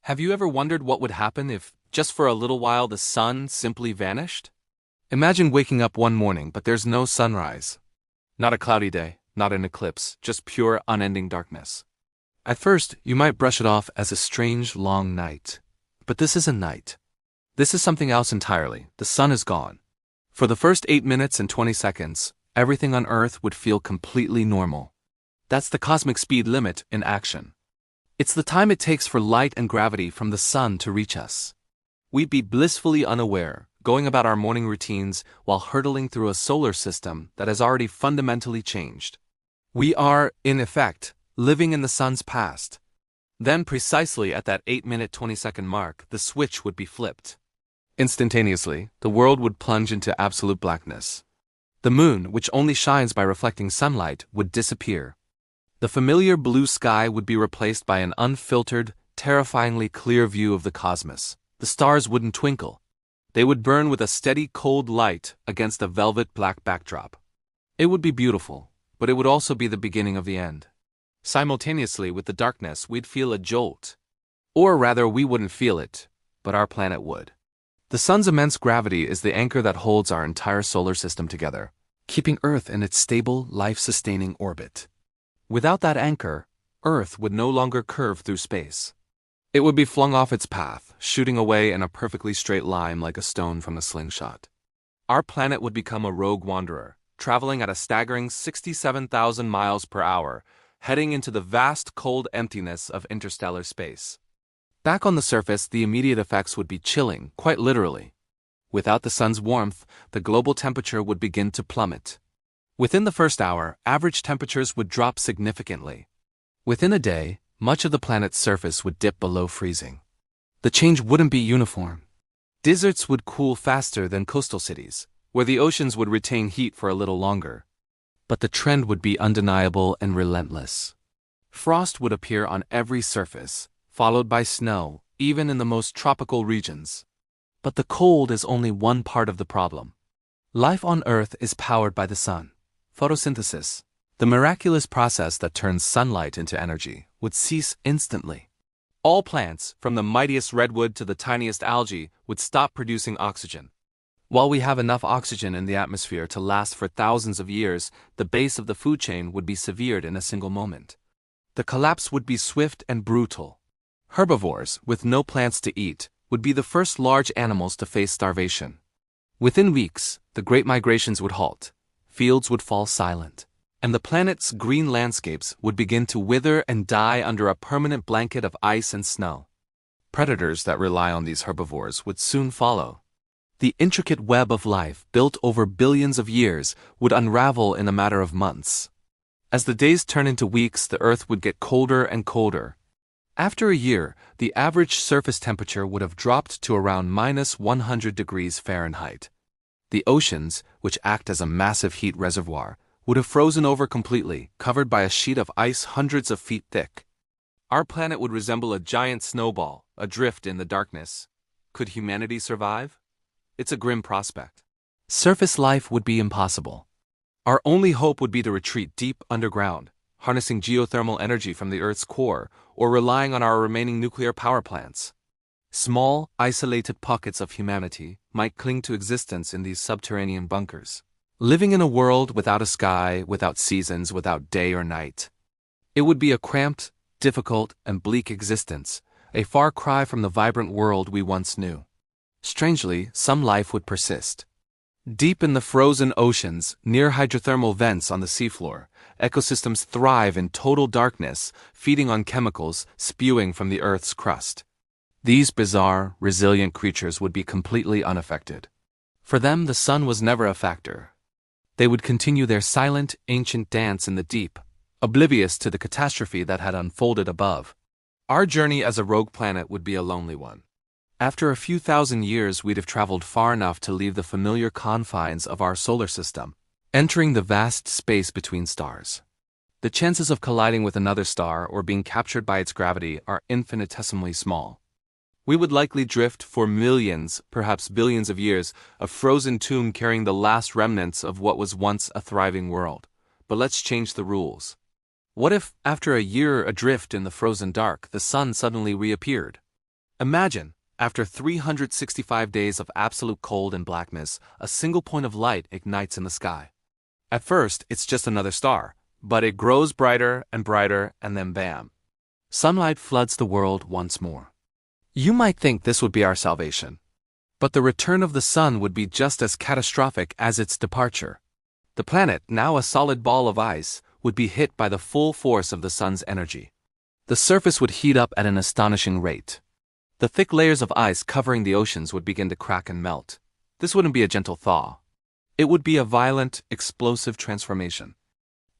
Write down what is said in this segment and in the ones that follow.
Have you ever wondered what would happen if, just for a little while, the sun simply vanished? Imagine waking up one morning, but there's no sunrise. Not a cloudy day, not an eclipse, just pure, unending darkness. At first, you might brush it off as a strange, long night. But this isn't night. This is something else entirely. The sun is gone. For the first 8 minutes and 20 seconds, everything on Earth would feel completely normal. That's the cosmic speed limit in action. It's the time it takes for light and gravity from the sun to reach us. We'd be blissfully unaware, going about our morning routines while hurtling through a solar system that has already fundamentally changed. We are, in effect, living in the sun's past. Then precisely at that 8-minute 20-second mark, the switch would be flipped. Instantaneously, the world would plunge into absolute blackness. The moon, which only shines by reflecting sunlight, would disappear. The familiar blue sky would be replaced by an unfiltered, terrifyingly clear view of the cosmos. The stars wouldn't twinkle. They would burn with a steady, cold light against a velvet black backdrop. It would be beautiful, but it would also be the beginning of the end. Simultaneously with the darkness, we'd feel a jolt. Or rather, we wouldn't feel it, but our planet would. The sun's immense gravity is the anchor that holds our entire solar system together, keeping Earth in its stable, life-sustaining orbit. Without that anchor, Earth would no longer curve through space. It would be flung off its path, shooting away in a perfectly straight line like a stone from a slingshot. Our planet would become a rogue wanderer, traveling at a staggering 67,000 miles per hour, heading into the vast cold emptiness of interstellar space. Back on the surface, the immediate effects would be chilling, quite literally. Without the sun's warmth, the global temperature would begin to plummet. Within the first hour, average temperatures would drop significantly. Within a day, much of the planet's surface would dip below freezing. The change wouldn't be uniform. Deserts would cool faster than coastal cities, where the oceans would retain heat for a little longer. But the trend would be undeniable and relentless. Frost would appear on every surface, followed by snow, even in the most tropical regions. But the cold is only one part of the problem. Life on Earth is powered by the sun. Photosynthesis, the miraculous process that turns sunlight into energy, would cease instantly. All plants, from the mightiest redwood to the tiniest algae, would stop producing oxygen. While we have enough oxygen in the atmosphere to last for thousands of years, the base of the food chain would be severed in a single moment. The collapse would be swift and brutal. Herbivores, with no plants to eat, would be the first large animals to face starvation. Within weeks, the great migrations would halt. Fields would fall silent, and the planet's green landscapes would begin to wither and die under a permanent blanket of ice and snow. Predators that rely on these herbivores would soon follow. The intricate web of life, built over billions of years, would unravel in a matter of months. As the days turn into weeks, the Earth would get colder and colder. After a year, the average surface temperature would have dropped to around -100 degrees Fahrenheit. The oceans, which act as a massive heat reservoir, would have frozen over completely, covered by a sheet of ice hundreds of feet thick. Our planet would resemble a giant snowball, adrift in the darkness. Could humanity survive? It's a grim prospect. Surface life would be impossible. Our only hope would be to retreat deep underground, harnessing geothermal energy from the Earth's core, or relying on our remaining nuclear power plants. Small, isolated pockets of humanity might cling to existence in these subterranean bunkers, living in a world without a sky, without seasons, without day or night. It would be a cramped, difficult, and bleak existence, a far cry from the vibrant world we once knew. Strangely, some life would persist. Deep in the frozen oceans, near hydrothermal vents on the seafloor, ecosystems thrive in total darkness, feeding on chemicals spewing from the Earth's crust. These bizarre, resilient creatures would be completely unaffected. For them, the sun was never a factor. They would continue their silent, ancient dance in the deep, oblivious to the catastrophe that had unfolded above. Our journey as a rogue planet would be a lonely one. After a few thousand years, we'd have traveled far enough to leave the familiar confines of our solar system, entering the vast space between stars. The chances of colliding with another star or being captured by its gravity are infinitesimally small. We would likely drift for millions, perhaps billions of years, a frozen tomb carrying the last remnants of what was once a thriving world. But let's change the rules. What if, after a year adrift in the frozen dark, the sun suddenly reappeared? Imagine, after 365 days of absolute cold and blackness, a single point of light ignites in the sky. At first, it's just another star, but it grows brighter, and then bam. Sunlight floods the world once more. You might think this would be our salvation. But the return of the sun would be just as catastrophic as its departure. The planet, now a solid ball of ice, would be hit by the full force of the sun's energy. The surface would heat up at an astonishing rate. The thick layers of ice covering the oceans would begin to crack and melt. This wouldn't be a gentle thaw. It would be a violent, explosive transformation.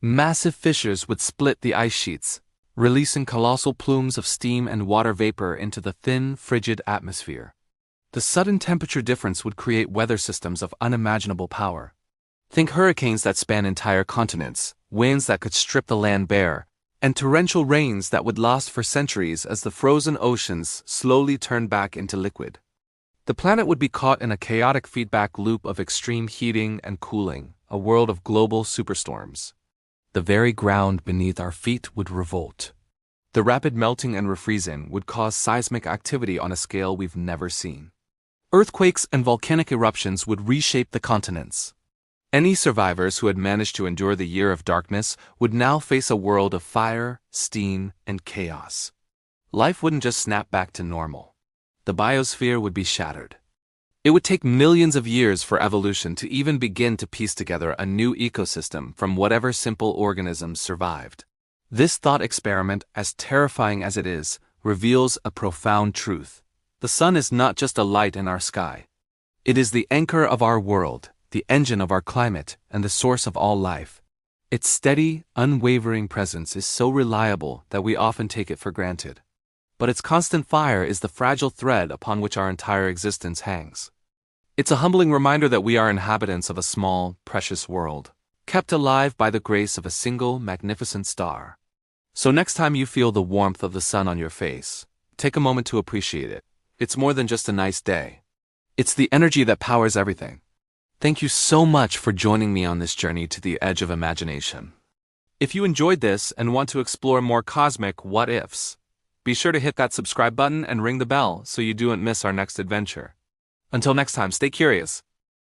Massive fissures would split the ice sheets, releasing colossal plumes of steam and water vapor into the thin, frigid atmosphere. The sudden temperature difference would create weather systems of unimaginable power. Think hurricanes that span entire continents, winds that could strip the land bare, and torrential rains that would last for centuries as the frozen oceans slowly turned back into liquid. The planet would be caught in a chaotic feedback loop of extreme heating and cooling, a world of global superstorms. The very ground beneath our feet would revolt. The rapid melting and refreezing would cause seismic activity on a scale we've never seen. Earthquakes and volcanic eruptions would reshape the continents. Any survivors who had managed to endure the year of darkness would now face a world of fire, steam, and chaos. Life wouldn't just snap back to normal. The biosphere would be shattered. It would take millions of years for evolution to even begin to piece together a new ecosystem from whatever simple organisms survived. This thought experiment, as terrifying as it is, reveals a profound truth. The sun is not just a light in our sky. It is the anchor of our world, the engine of our climate, and the source of all life. Its steady, unwavering presence is so reliable that we often take it for granted. But its constant fire is the fragile thread upon which our entire existence hangs. It's a humbling reminder that we are inhabitants of a small, precious world, kept alive by the grace of a single, magnificent star. So next time you feel the warmth of the sun on your face, take a moment to appreciate it. It's more than just a nice day. It's the energy that powers everything. Thank you so much for joining me on this journey to the edge of imagination. If you enjoyed this and want to explore more cosmic what-ifs, be sure to hit that subscribe button and ring the bell so you don't miss our next adventure. Until next time, stay curious.